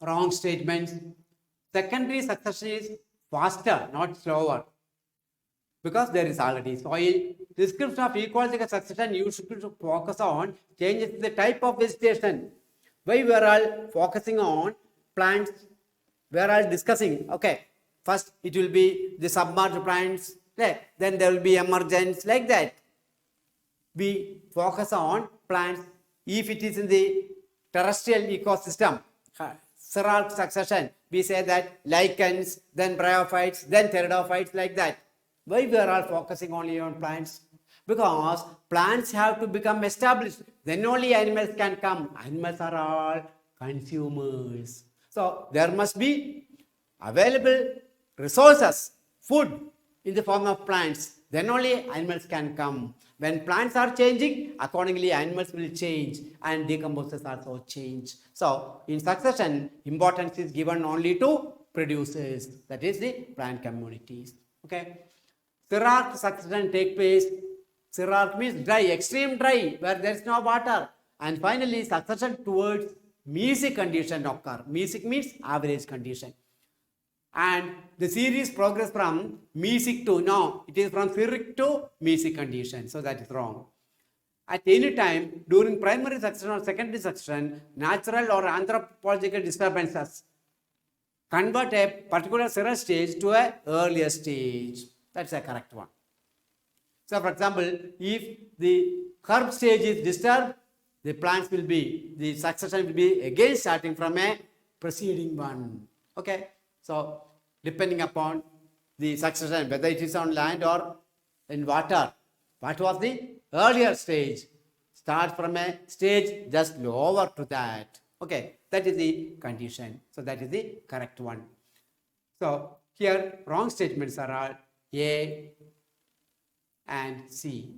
wrong statements. Secondary succession is faster, not slower, because there is already soil. Description of ecological succession, you should focus on changes in the type of vegetation. Why we are all focusing on plants? We are all discussing, okay, first it will be the submerged plants, then there will be emergence, like that. We focus on plants. If it is in the terrestrial ecosystem, hierarchical succession, we say that lichens, then bryophytes, then pteridophytes, like that. Why we are all focusing only on plants? Because plants have to become established, then only animals can come. Animals are all consumers. So there must be available resources, food in the form of plants, then only animals can come. When plants are changing, accordingly animals will change and decomposers also change. So in succession, importance is given only to producers, that is the plant communities. Okay. Hierarchical succession take place. Hierarchy means dry, extreme dry, where there is no water. And finally, succession towards mesic condition occur. Mesic means average condition. And the series progress from mesic to, no, it is from xeric to mesic condition. So that is wrong. At any time during primary succession or secondary succession, natural or anthropological disturbances convert a particular seral stage to an earlier stage. That's a correct one. So for example, if the herb stage is disturbed, the plants will be, the succession will be again starting from a preceding one. Okay. So depending upon the succession, whether it is on land or in water, what was the earlier stage? Start from a stage just lower to that. Okay, that is the condition. So that is the correct one. So here wrong statements are all A and C.